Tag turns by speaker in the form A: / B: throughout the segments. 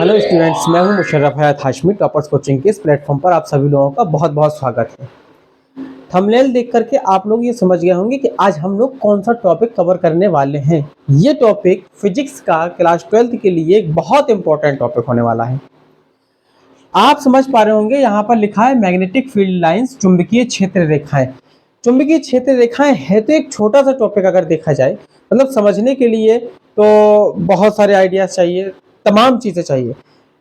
A: Hello students, मैं हूं मुशर्रफ हयात Hashmi. Toppers coaching के इस प्लेटफॉर्म पर आप सभी लोगों का बहुत बहुत स्वागत है। थंबनेल देख करके आप लोग ये समझ गए होंगे कि आज हम लोग कौन सा टॉपिक कवर करने वाले हैं। ये टॉपिक फिजिक्स का क्लास 12 के लिए एक बहुत इंपॉर्टेंट टॉपिक होने वाला है। आप समझ पा रहे होंगे, यहाँ पर लिखा है मैग्नेटिक फील्ड लाइंस, चुंबकीय क्षेत्र रेखाएं। चुंबकीय क्षेत्र रेखाएं है तो एक छोटा सा टॉपिक अगर देखा जाए, मतलब समझने के लिए तो बहुत सारे आइडियाज चाहिए, तमाम चीजें चाहिए।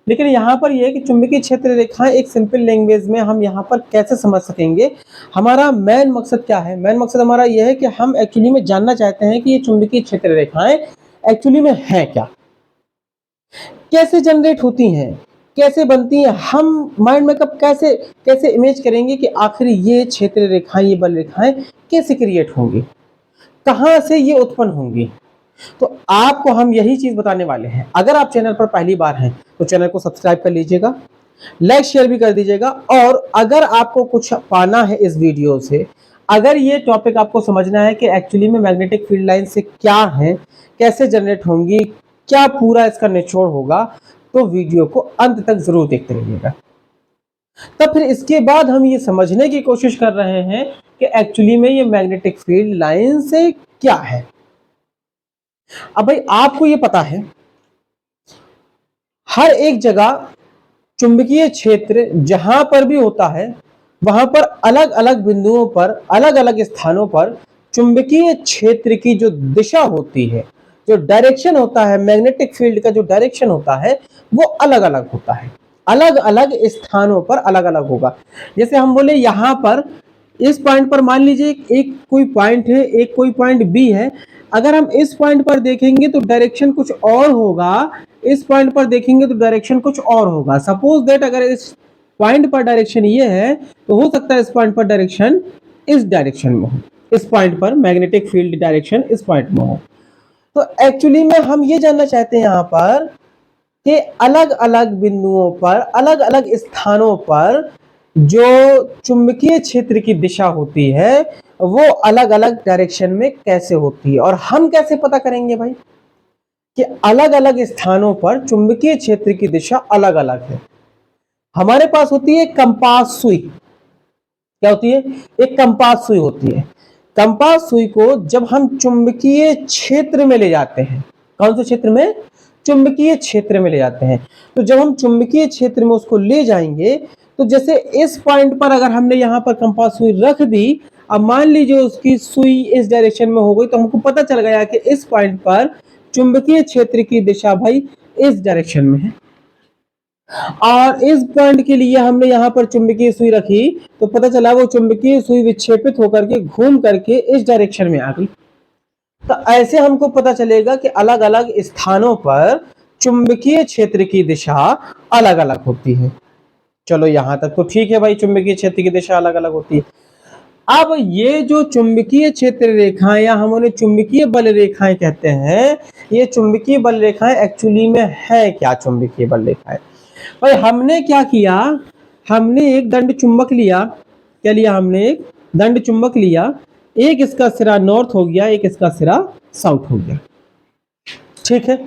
A: लेकिन यहाँ पर यह है कि चुंबकीय क्षेत्र रेखाएं एक सिंपल लैंग्वेज में हम यहाँ पर कैसे समझ सकेंगे। हमारा मेन मकसद क्या है? मेन मकसद हमारा यह है कि हम एक्चुअली में जानना चाहते हैं कि ये चुंबकीय क्षेत्र रेखाएं एक्चुअली में है क्या, कैसे जनरेट होती हैं, कैसे बनती हैं। हम माइंड में कब कैसे कैसे इमेज करेंगे कि आखिर ये क्षेत्र रेखाएं, ये बल रेखाएं कैसे क्रिएट होंगी, कहां से ये उत्पन्न होंगी। तो आपको हम यही चीज बताने वाले हैं। अगर आप चैनल पर पहली बार हैं तो चैनल को सब्सक्राइब कर लीजिएगा, लाइक शेयर भी कर दीजिएगा। और अगर आपको कुछ पाना है इस वीडियो से, अगर ये टॉपिक आपको समझना है कि एक्चुअली में मैग्नेटिक फील्ड लाइन से क्या है, कैसे जनरेट होंगी, क्या पूरा इसका निचोड़ होगा, तो वीडियो को अंत तक जरूर देखते रहिएगा। तब फिर इसके बाद हम ये समझने की कोशिश कर रहे हैं कि एक्चुअली में ये मैग्नेटिक फील्ड लाइन से क्या है। अब भाई आपको ये पता है, हर एक जगह चुंबकीय क्षेत्र जहां पर भी होता है वहां पर अलग अलग बिंदुओं पर, अलग अलग स्थानों पर चुंबकीय क्षेत्र की जो दिशा होती है, जो डायरेक्शन होता है, मैग्नेटिक फील्ड का जो डायरेक्शन होता है वो अलग अलग होता है। अलग अलग स्थानों पर अलग अलग होगा। जैसे हम बोले यहां पर इस पॉइंट पर मान लीजिए एक कोई पॉइंट है, एक कोई पॉइंट बी है। अगर हम इस पॉइंट पर देखेंगे तो डायरेक्शन कुछ और होगा, इस पॉइंट पर देखेंगे तो डायरेक्शन कुछ और होगा। सपोज दैट अगर इस पॉइंट पर डायरेक्शन ये है तो हो सकता है इस पॉइंट पर डायरेक्शन इस डायरेक्शन में हो, इस पॉइंट पर मैग्नेटिक फील्ड डायरेक्शन इस पॉइंट में हो। तो एक्चुअली में हम ये जानना चाहते हैं यहाँ पर कि अलग अलग बिंदुओं पर, अलग अलग स्थानों पर जो चुंबकीय क्षेत्र की दिशा होती है वो अलग अलग डायरेक्शन में कैसे होती है। और हम कैसे पता करेंगे भाई कि अलग अलग स्थानों पर चुंबकीय क्षेत्र की दिशा अलग अलग है? हमारे पास होती है कंपास सुई। क्या होती है? एक कंपास सुई होती है। कंपास सुई को जब हम चुंबकीय क्षेत्र में ले जाते हैं, कौन से क्षेत्र में? चुंबकीय क्षेत्र में ले जाते हैं। तो जब हम चुंबकीय क्षेत्र में उसको ले जाएंगे तो जैसे इस पॉइंट पर अगर हमने यहां पर कंपास सुई रख दी, अब मान लीजिए उसकी सुई इस डायरेक्शन में हो गई, तो हमको पता चल गया कि इस पॉइंट पर चुंबकीय क्षेत्र की दिशा भाई इस डायरेक्शन में है। और इस पॉइंट के लिए हमने यहां पर चुंबकीय सुई रखी तो पता चला वो चुंबकीय सुई विक्षेपित होकर के घूम करके इस डायरेक्शन में आ गई। तो ऐसे हमको पता चलेगा कि अलग अलग स्थानों पर चुंबकीय क्षेत्र की दिशा अलग अलग होती है। चलो यहां तक तो ठीक है भाई, चुंबकीय क्षेत्र की दिशा अलग अलग होती है। अब ये जो चुंबकीय क्षेत्र रेखाएं या हम उन्हें चुंबकीय बल रेखाएं कहते हैं, ये चुंबकीय बल रेखाएं एक्चुअली में है क्या? चुंबकीय बल रेखाएं भाई हमने क्या किया, हमने एक दंड चुंबक लिया। क्या लिया? हमने एक दंड चुंबक लिया। एक इसका सिरा नॉर्थ हो गया, एक इसका सिरा साउथ हो गया। ठीक है,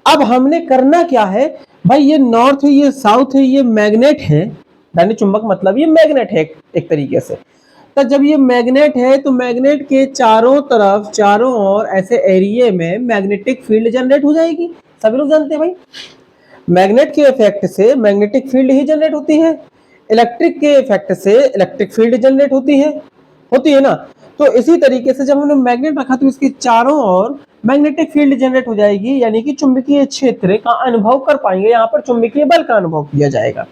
A: अब हमने करना क्या है भाई, ये नॉर्थ है, ये साउथ है, ये मैग्नेट है। दंड चुंबक मतलब ये मैग्नेट है एक तरीके से। तो जब ये मैग्नेट है तो मैग्नेट के चारों तरफ, चारों ओर ऐसे एरिया में मैग्नेटिक फील्ड जनरेट हो जाएगी। सभी लोग जानते हैं भाई, मैग्नेट के इफेक्ट से मैग्नेटिक फील्ड ही जनरेट होती है, इलेक्ट्रिक के इफेक्ट से इलेक्ट्रिक फील्ड जनरेट होती है ना। तो इसी तरीके से जब हमने मैग्नेट रखा तो इसके चारों ओर मैग्नेटिक फील्ड जनरेट हो जाएगी, यानी कि चुंबकीय क्षेत्र का अनुभव कर पाएंगे, यहाँ पर चुंबकीय बल का अनुभव किया जाएगा।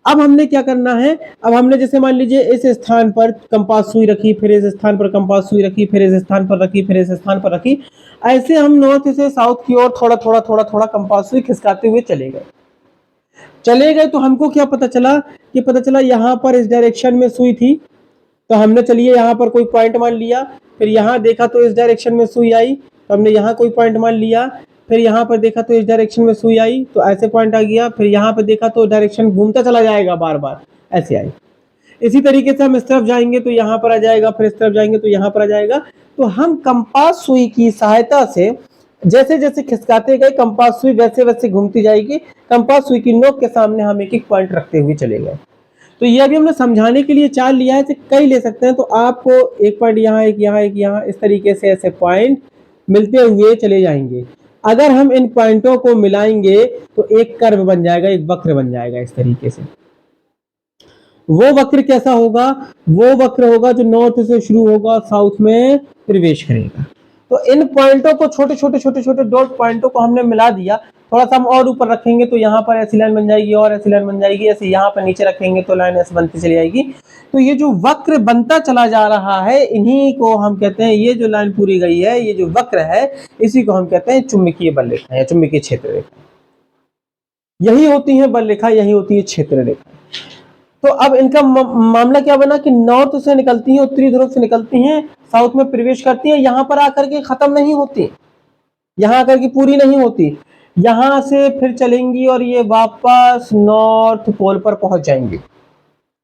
A: अब हमने क्या करना है, अब हमने जैसे मान लीजिए इस स्थान पर कंपास सुई रखी, फिर इस स्थान पर कंपास सुई रखी, फिर इस स्थान पर रखी, फिर इस स्थान पर रखी। ऐसे हम नॉर्थ से साउथ की ओर थोड़ा थोड़ा थोड़ा थोड़ा कंपास सुई खिसकाते हुए चले गए। तो हमको क्या पता चला कि पता चला यहाँ पर इस डायरेक्शन में सुई थी, तो हमने चलिए यहाँ पर कोई पॉइंट मान लिया। फिर यहाँ देखा तो इस डायरेक्शन में सुई आई, तो हमने यहाँ कोई पॉइंट मान लिया। फिर यहाँ पर देखा तो इस डायरेक्शन में सुई आई, तो ऐसे पॉइंट आ गया। फिर यहाँ पर देखा तो डायरेक्शन घूमता चला जाएगा, बार बार ऐसे आई। इसी तरीके से हम इस तरफ जाएंगे तो यहाँ पर आ जाएगा, फिर इस तरफ जाएंगे तो यहाँ पर आ जाएगा। तो हम कंपास सुई की सहायता से जैसे जैसे खिसकाते गए कंपास सुई वैसे वैसे घूमती जाएगी, कंपास सुई की नोक के सामने हम एक एक पॉइंट रखते हुए चले गए। तो ये अभी हमने समझाने के लिए 4 लिया है, तो कई ले सकते हैं। तो आपको एक पॉइंट यहाँ, एक यहाँ, एक यहाँ, इस तरीके से ऐसे पॉइंट मिलते हुए चले जाएंगे। अगर हम इन पॉइंटों को मिलाएंगे तो एक कर्व बन जाएगा, एक वक्र बन जाएगा इस तरीके से। वो वक्र कैसा होगा? वो वक्र होगा जो नॉर्थ से शुरू होगा, साउथ में प्रवेश करेगा। तो इन पॉइंटों को, छोटे छोटे छोटे छोटे डॉट पॉइंटों को हमने मिला दिया। थोड़ा सा हम और ऊपर रखेंगे तो यहाँ पर ऐसी लाइन बन जाएगी और ऐसी लाइन बन जाएगी, ऐसे यहाँ पर नीचे रखेंगे तो लाइन ऐसे बनती चली जाएगी। तो ये जो वक्र बनता चला जा रहा है, इन्हीं को हम कहते हैं, ये जो लाइन पूरी गई है, ये जो वक्र है, इसी को हम कहते हैं चुंबकीय बल रेखा या चुंबकीय क्षेत्र रेखा। यही होती है बल रेखा, यही होती है क्षेत्र रेखा। तो अब इनका मामला क्या बना कि नॉर्थ से निकलती हैं, उत्तरी ध्रुव से निकलती हैं, साउथ में प्रवेश करती हैं, यहां पर आकर के खत्म नहीं होती, यहां आकर के पूरी नहीं होती, यहां से फिर चलेंगी और ये वापस नॉर्थ पोल पर पहुंच जाएंगी।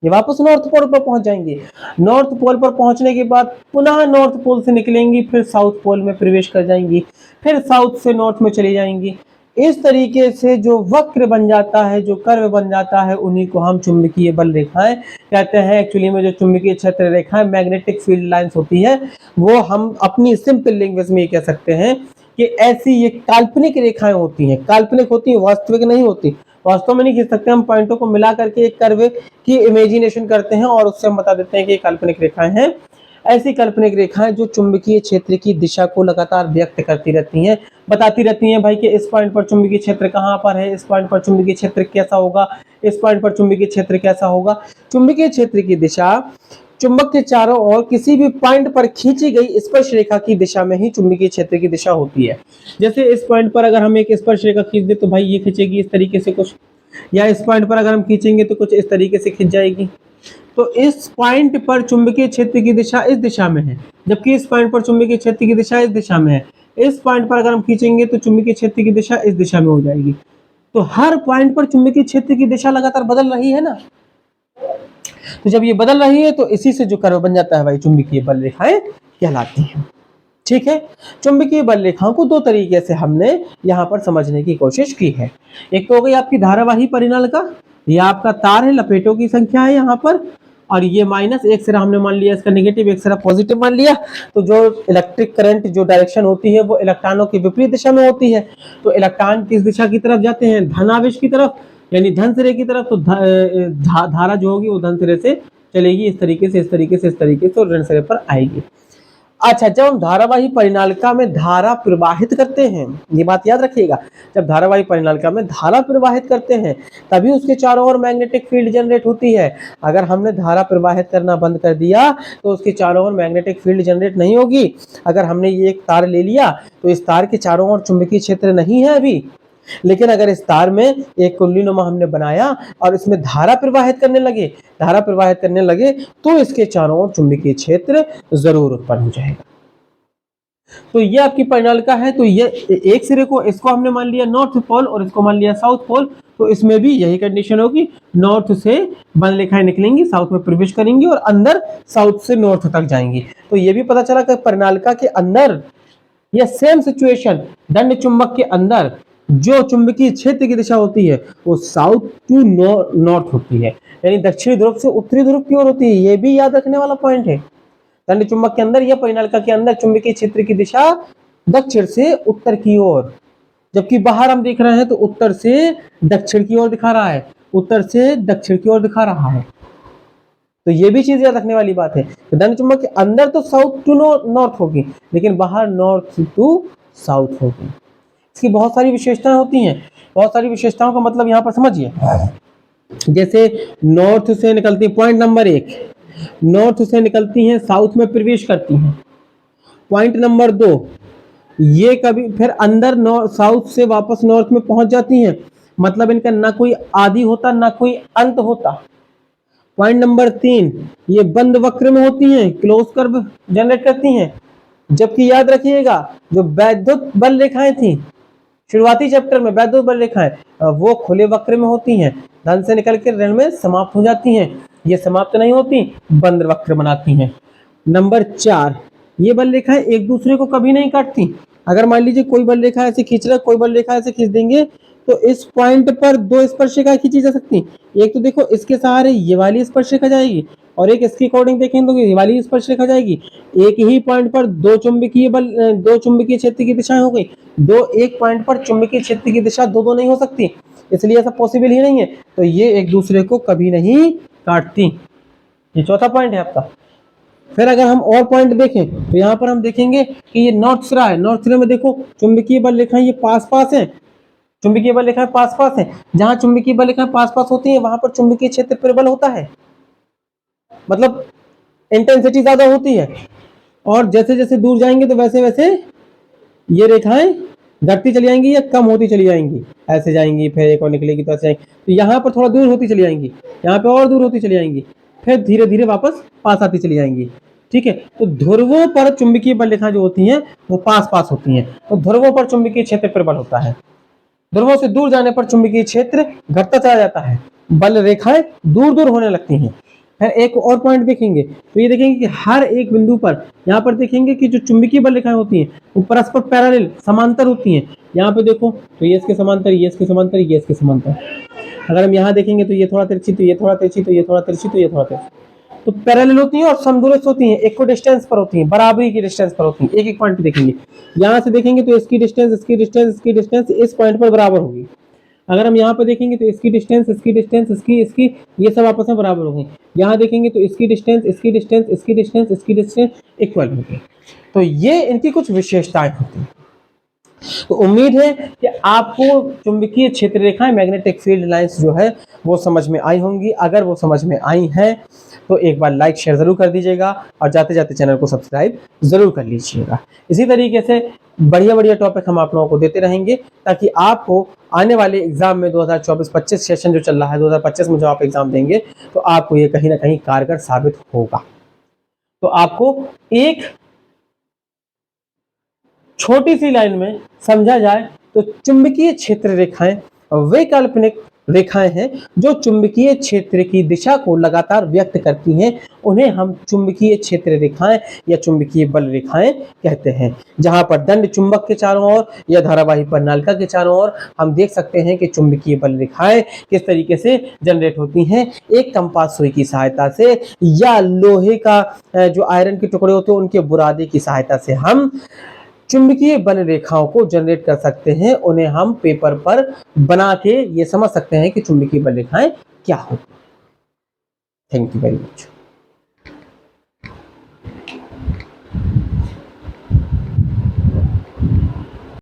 A: ये वापस नॉर्थ पोल पर पहुंच जाएंगी। नॉर्थ पोल पर पहुंचने के बाद पुनः नॉर्थ पोल से निकलेंगी, फिर साउथ पोल में प्रवेश कर जाएंगी, फिर साउथ से नॉर्थ में चली जाएंगी। इस तरीके से जो वक्र बन जाता है, जो कर्व बन जाता है, उन्हीं को हम चुंबकीय बल रेखाएं कहते हैं। एक्चुअली में जो चुंबकीय क्षेत्र रेखाएं मैग्नेटिक फील्ड लाइंस होती है, वो हम अपनी सिंपल लैंग्वेज में ये कह सकते हैं कि ऐसी ये काल्पनिक रेखाएं होती हैं। काल्पनिक होती है, वास्तविक नहीं होती। वास्तव में नहीं खींच सकते, हम पॉइंटों को मिला करके एक कर्व की इमेजिनेशन करते हैं और उससे हम बता देते हैं कि ये काल्पनिक रेखाएं हैं। ऐसी काल्पनिक रेखाएं जो चुंबकीय क्षेत्र की दिशा को लगातार व्यक्त करती रहती हैं, बताती रहती हैं भाई कि इस पॉइंट पर चुंबकीय क्षेत्र कहाँ पर है, इस पॉइंट पर चुंबकीय क्षेत्र कैसा होगा, इस पॉइंट पर चुंबकीय क्षेत्र कैसा होगा। चुंबकीय क्षेत्र की दिशा चुंबक के चारों ओर किसी भी पॉइंट पर खींची गई स्पर्श रेखा की दिशा में ही चुंबकीय क्षेत्र की दिशा होती है। जैसे इस पॉइंट पर अगर हम एक स्पर्श रेखा खींच दे तो भाई ये खींचेगी इस तरीके से कुछ, या इस पॉइंट पर अगर हम खींचेंगे तो कुछ इस तरीके से खींच जाएगी। तो इस पॉइंट पर चुंबकीय क्षेत्र की दिशा इस दिशा में है, जबकि इस पॉइंट पर चुंबकीय क्षेत्र की दिशा इस दिशा में है। इस पॉइंट पर अगर हम खींचेंगे तो चुंबकीय क्षेत्र की दिशा इस दिशा में हो जाएगी। तो हर पॉइंट पर चुंबकीय क्षेत्र की दिशा लगातार बदल रही है ना। तो जब ये बदल रही है तो इसी से जो कर्व बन जाता है भाई, चुंबकीय बल रेखाएं कहलाती हैं। ठीक है, चुंबकीय बल रेखाओं को दो तरीके से हमने यहाँ पर समझने की कोशिश की है। एक तो हो गई आपकी धारावाही परिनालिका, ये आपका तार है, लपेटों की संख्या है यहाँ पर, और ये माइनस, एक सिरा हमने मान लिया इसका नेगेटिव, एक सिरा पॉजिटिव मान लिया। तो जो इलेक्ट्रिक करंट जो डायरेक्शन होती है वो इलेक्ट्रॉनों की विपरीत दिशा में होती है। तो इलेक्ट्रॉन किस दिशा की तरफ जाते हैं? धन आवेश की तरफ, यानी धन सिरे की तरफ। तो धारा जो होगी वो धन सिरे से चलेगी, इस तरीके से, इस तरीके से, इस तरीके से, और ऋण सिरे पर आएगी। अच्छा, जब हम धारावाही परिनालिका में धारा प्रवाहित करते हैं, ये बात याद रखिएगा, जब धारावाही परिनालिका में धारा प्रवाहित करते हैं तभी उसके चारों ओर मैग्नेटिक फील्ड जनरेट होती है। अगर हमने धारा प्रवाहित करना बंद कर दिया तो उसके चारों ओर मैग्नेटिक फील्ड जनरेट नहीं होगी। अगर हमने ये एक तार ले लिया तो इस तार के चारों ओर चुंबकीय क्षेत्र नहीं है अभी, लेकिन अगर इस तार में एक कुंडलीनुमा हमने बनाया और इसमें धारा प्रवाहित करने लगे तो इसके चारों ओर चुंबकीय क्षेत्र जरूर उत्पन्न हो जाएगा। तो ये आपकी परिनालिका है। तो ये एक सिरे को, इसको हमने मान लिया नॉर्थ पोल और इसको मान लिया साउथ पोल। तो इसमें भी यही कंडीशन होगी, नॉर्थ से बल रेखाएं निकलेंगी, साउथ में प्रवेश करेंगी और अंदर साउथ से नॉर्थ तक जाएंगी। तो ये भी पता चला कि परिनालिका के अंदर यह सेम सिचुएशन, दंड चुंबक के अंदर जो चुंबकीय क्षेत्र की दिशा होती है वो साउथ टू नॉर्थ होती है, यानी दक्षिणी ध्रुव से उत्तरी ध्रुव की ओर होती है। ये भी याद रखने वाला पॉइंट है। दंड चुंबक के अंदर या परिनालिका के अंदर चुंबकीय क्षेत्र की दिशा दक्षिण से उत्तर की ओर, जबकि बाहर हम देख रहे हैं तो उत्तर से दक्षिण की ओर दिखा रहा है, उत्तर से दक्षिण की ओर दिखा रहा है। तो ये भी चीज याद रखने वाली बात है। तो दंड चुंबक के अंदर तो साउथ टू नॉर्थ होगी, लेकिन बाहर नॉर्थ टू साउथ होगी। इसकी बहुत सारी विशेषताएं होती हैं। बहुत सारी विशेषताओं का मतलब यहाँ पर समझिए। जैसे नॉर्थ से निकलती, पॉइंट नंबर 1, नॉर्थ से निकलती हैं, साउथ में प्रवेश करती हैं। पॉइंट नंबर 2, ये कभी फिर अंदर साउथ से वापस नॉर्थ में पहुंच जाती हैं, मतलब इनका ना कोई आदि होता ना कोई अंत होता। पॉइंट नंबर 3, ये बंद वक्र में होती हैं, क्लोज कर्व जनरेट करती हैं। जबकि याद रखिएगा जो वैद्युत बल रेखाएं थी शुरुआती चैप्टर में, वैद्युत बल रेखाएं वो खुले वक्र में होती हैं, धन से निकल के ऋण में समाप्त हो जाती हैं। ये समाप्त नहीं होती, बंद वक्र बनाती हैं। नंबर 4, ये बल रेखाएं एक दूसरे को कभी नहीं काटती, अगर मान लीजिए कोई बल रेखा ऐसे खींच रहा है, कोई बल रेखा ऐसे खींच देंगे तो इस पॉइंट पर दो स्पर्शिका खींची जा सकती है। एक तो देखो इसके सहारे ये वाली स्पर्शिका जाएगी और एक इसके अकॉर्डिंग देखें तो ये वाली स्पर्शिका जाएगी। एक ही पॉइंट पर दो चुंबकीय क्षेत्र की दिशाएं हो गई। एक पॉइंट पर चुंबकीय क्षेत्र की दिशा दो नहीं हो सकती, इसलिए ऐसा पॉसिबल ही नहीं है। तो ये एक दूसरे को कभी नहीं काटती। ये चौथा पॉइंट है आपका। फिर अगर हम और पॉइंट देखें तो यहाँ पर हम देखेंगे कि ये नॉर्थ सिरा है। नॉर्थ सिरे में देखो चुंबकीय बल रेखाएं ये पास पास है, चुंबकीय बल रेखाएं पास पास है। जहां चुंबकीय बल रेखाएं पास पास होती है वहां पर चुंबकीय क्षेत्र प्रबल होता है, मतलब इंटेंसिटी ज्यादा होती है। और जैसे जैसे दूर जाएंगे तो वैसे वैसे ये रेखाएं घटती चली जाएंगी या कम होती चली जाएंगी, ऐसे जाएंगी फिर एक और निकलेगी तो ऐसे जाएंगी। तो यहाँ पर थोड़ा दूर होती चली जाएंगी, यहाँ पे और दूर होती चली जाएंगी, फिर धीरे धीरे वापस पास आती चली जाएंगी। ठीक है, तो ध्रुवों पर चुंबकीय बल रेखाएं जो होती हैं वो पास पास होती हैं, तो ध्रुवों पर चुंबकीय क्षेत्र प्रबल होता है। ध्रुवों से दूर जाने पर चुंबकीय क्षेत्र घटता चला जाता है, बल रेखाएं दूर दूर होने लगती हैं। फिर एक और पॉइंट देखेंगे तो ये देखेंगे कि हर एक बिंदु पर यहाँ पर देखेंगे कि जो चुंबकीय बल रेखाएं होती हैं वो परस्पर पैरेलल समांतर होती हैं। यहाँ पे देखो तो ये इसके समांतर, ये इसके समांतर, ये इसके समांतर। अगर हम यहाँ देखेंगे तो ये थोड़ा तिरछी, तो ये थोड़ा तिरछी, तो ये थोड़ा तिरछी, तो ये थोड़ा तिरछी, तो पैरेलल होती हैं और समदूरस्थ होती हैं, इक्वल डिस्टेंस पर होती हैं, बराबरी की डिस्टेंस पर होती हैं। एक एक पॉइंट देखेंगे, यहाँ से देखेंगे तो इसकी डिस्टेंस इसकी डिस्टेंस इसकी डिस्टेंस इस पॉइंट पर बराबर होगी। अगर हम यहाँ पर देखेंगे तो इसकी डिस्टेंस इसकी डिस्टेंस इसकी इसकी ये सब आपस में बराबर होंगे। यहाँ देखेंगे तो इसकी डिस्टेंस इसकी डिस्टेंस इसकी डिस्टेंस इसकी डिस्टेंस इक्वल होगी। तो ये इनकी कुछ विशेषताएं होती हैं। तो उम्मीद है कि आपको चुंबकीय क्षेत्र रेखाएं, मैग्नेटिक फील्ड लाइंस जो है वो समझ में आई होंगी। अगर वो समझ में आई हैं तो एक बार लाइक शेयर जरूर कर दीजिएगा और जाते जाते चैनल को सब्सक्राइब जरूर कर लीजिएगा। इसी तरीके से बढ़िया बढ़िया टॉपिक हम आप लोगों को देते रहेंगे ताकि आपको आने वाले एग्जाम में 2024-25 सेशन जो चल रहा है, 2025 में जो आप एग्जाम देंगे तो आपको ये कहीं ना कहीं कारगर साबित होगा। तो आपको एक छोटी सी लाइन में समझा जाए तो चुंबकीय क्षेत्र रेखाएं वे काल्पनिक रेखाएं हैं जो चुंबकीय क्षेत्र की दिशा को लगातार व्यक्त करती हैं। उन्हें हम चुंबकीय क्षेत्र रेखाएं या चुंबकीय बल रेखाएं कहते हैं। जहां पर दंड चुंबक के चारों ओर या धारावाही परिनालिका के चारों ओर हम देख सकते हैं कि चुंबकीय बल रेखाएं किस तरीके से जनरेट होती हैं, एक कंपास सुई की सहायता से या लोहे का जो आयरन के टुकड़े होते हैं उनके बुरादे की सहायता से हम चुंबकीय बल रेखाओं को जनरेट कर सकते हैं। उन्हें हम पेपर पर बना के ये समझ सकते हैं कि चुंबकीय बल रेखाएं क्या होती हैं। Thank you very much.